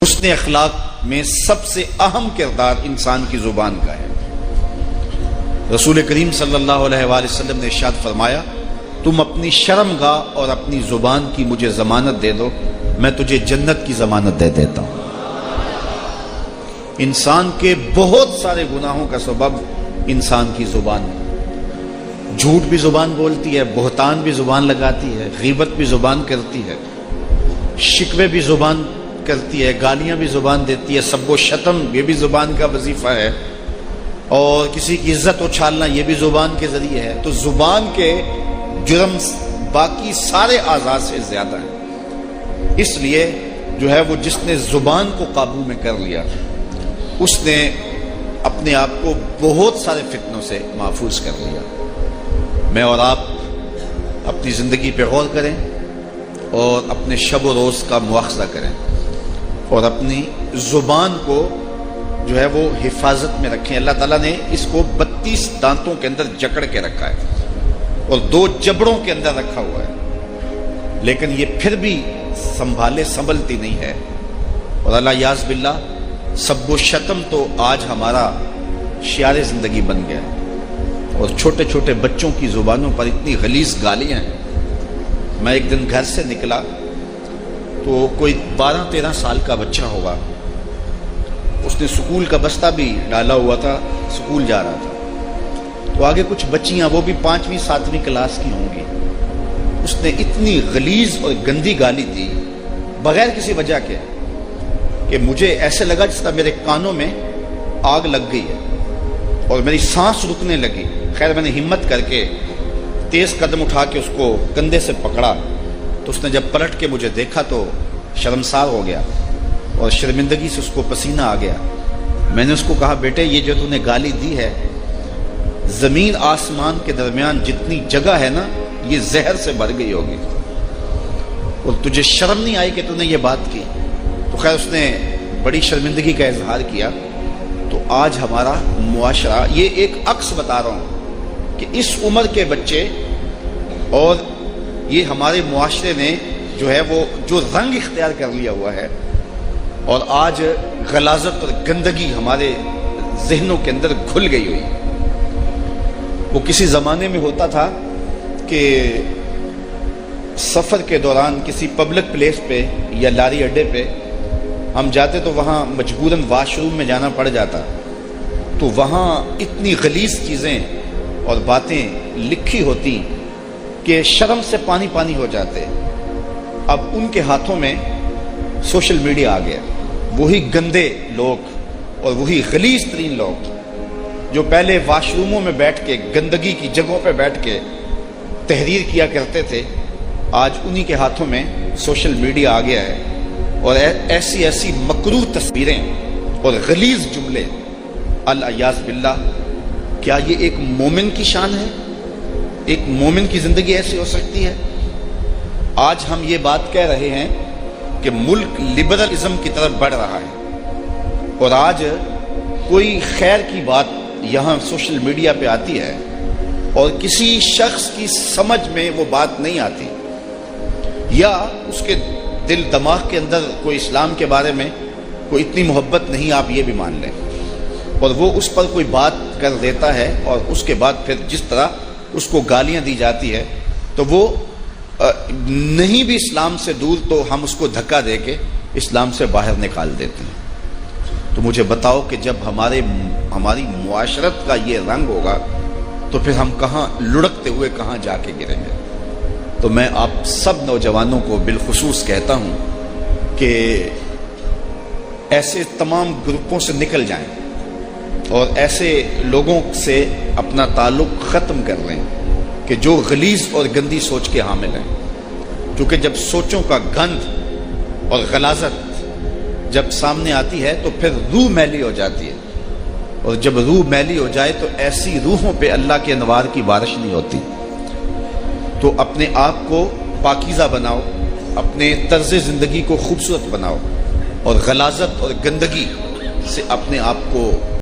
حسن اخلاق میں سب سے اہم کردار انسان کی زبان کا ہے۔ رسول کریم صلی اللہ علیہ وآلہ وسلم نے ارشاد فرمایا، تم اپنی شرمگاہ اور اپنی زبان کی مجھے ضمانت دے دو، میں تجھے جنت کی ضمانت دے دیتا ہوں۔ انسان کے بہت سارے گناہوں کا سبب انسان کی زبان ہے۔ جھوٹ بھی زبان بولتی ہے، بہتان بھی زبان لگاتی ہے، غیبت بھی زبان کرتی ہے، شکوے بھی زبان کرتی ہے، گالیاں بھی زبان دیتی ہے، سب و شتم یہ بھی زبان کا وظیفہ ہے، اور کسی کی عزت اچھالنا یہ بھی زبان کے ذریعے ہے۔ تو زبان کے جرم باقی سارے اعضاء سے زیادہ ہیں۔ اس لیے جو ہے وہ جس نے زبان کو قابو میں کر لیا، اس نے اپنے آپ کو بہت سارے فتنوں سے محفوظ کر لیا۔ میں اور آپ اپنی زندگی پہ غور کریں اور اپنے شب و روز کا مواخذہ کریں اور اپنی زبان کو جو ہے وہ حفاظت میں رکھیں۔ اللہ تعالیٰ نے اس کو 32 دانتوں کے اندر جکڑ کے رکھا ہے اور 2 جبڑوں کے اندر رکھا ہوا ہے، لیکن یہ پھر بھی سنبھلتی نہیں ہے۔ اور اللہ یاذ باللہ سب و شتم تو آج ہمارا شعار زندگی بن گیا ہے، اور چھوٹے چھوٹے بچوں کی زبانوں پر اتنی غلیظ گالیاں ہیں۔ میں ایک دن گھر سے نکلا تو کوئی 12-13 سال کا بچہ ہوگا، اس نے سکول کا بستہ بھی ڈالا ہوا تھا، سکول جا رہا تھا۔ تو آگے کچھ بچیاں، وہ بھی 5ویں 7ویں کلاس کی ہوں گی، اس نے اتنی غلیظ اور گندی گالی دی بغیر کسی وجہ کے کہ مجھے ایسے لگا جس طرح میرے کانوں میں آگ لگ گئی ہے اور میری سانس رکنے لگی۔ خیر میں نے ہمت کر کے تیز قدم اٹھا کے اس کو کندھے سے پکڑا، تو اس نے جب پلٹ کے مجھے دیکھا تو شرمسار ہو گیا اور شرمندگی سے اس کو پسینہ آ گیا۔ میں نے اس کو کہا، بیٹے یہ جو تو نے گالی دی ہے، زمین آسمان کے درمیان جتنی جگہ ہے نا، یہ زہر سے بھر گئی ہوگی، اور تجھے شرم نہیں آئی کہ تو نے یہ بات کی؟ تو خیر اس نے بڑی شرمندگی کا اظہار کیا۔ تو آج ہمارا معاشرہ، یہ ایک عکس بتا رہا ہوں کہ اس عمر کے بچے اور یہ ہمارے معاشرے نے جو ہے وہ جو رنگ اختیار کر لیا ہوا ہے، اور آج غلاظت اور گندگی ہمارے ذہنوں کے اندر گھل گئی ہوئی۔ وہ کسی زمانے میں ہوتا تھا کہ سفر کے دوران کسی پبلک پلیس پہ یا لاری اڈے پہ ہم جاتے تو وہاں مجبوراً واش روم میں جانا پڑ جاتا، تو وہاں اتنی غلیظ چیزیں اور باتیں لکھی ہوتی کہ شرم سے پانی پانی ہو جاتے۔ اب ان کے ہاتھوں میں سوشل میڈیا آ گیا۔ وہی گندے لوگ اور وہی غلیظ ترین لوگ جو پہلے واش روموں میں بیٹھ کے گندگی کی جگہوں پہ بیٹھ کے تحریر کیا کرتے تھے، آج انہی کے ہاتھوں میں سوشل میڈیا آ گیا ہے، اور ایسی ایسی مکروہ تصویریں اور غلیظ جملے۔ الیاذ باللہ، کیا یہ ایک مومن کی شان ہے؟ ایک مومن کی زندگی ایسی ہو سکتی ہے؟ آج ہم یہ بات کہہ رہے ہیں کہ ملک لبرلزم کی طرف بڑھ رہا ہے، اور آج کوئی خیر کی بات یہاں سوشل میڈیا پہ آتی ہے اور کسی شخص کی سمجھ میں وہ بات نہیں آتی، یا اس کے دل دماغ کے اندر کوئی اسلام کے بارے میں کوئی اتنی محبت نہیں، آپ یہ بھی مان لیں، اور وہ اس پر کوئی بات کر دیتا ہے، اور اس کے بعد پھر جس طرح اس کو گالیاں دی جاتی ہے، تو وہ نہیں بھی اسلام سے دور تو ہم اس کو دھکا دے کے اسلام سے باہر نکال دیتے ہیں۔ تو مجھے بتاؤ کہ جب ہماری معاشرت کا یہ رنگ ہوگا تو پھر ہم کہاں لڑکتے ہوئے کہاں جا کے گریں گے؟ تو میں آپ سب نوجوانوں کو بالخصوص کہتا ہوں کہ ایسے تمام گروپوں سے نکل جائیں اور ایسے لوگوں سے اپنا تعلق ختم کر لیں کہ جو غلیظ اور گندی سوچ کے حامل ہیں، کیونکہ جب سوچوں کا گند اور غلاظت جب سامنے آتی ہے تو پھر روح میلی ہو جاتی ہے، اور جب روح میلی ہو جائے تو ایسی روحوں پہ اللہ کے انوار کی بارش نہیں ہوتی۔ تو اپنے آپ کو پاکیزہ بناؤ، اپنے طرز زندگی کو خوبصورت بناؤ، اور غلاظت اور گندگی سے اپنے آپ کو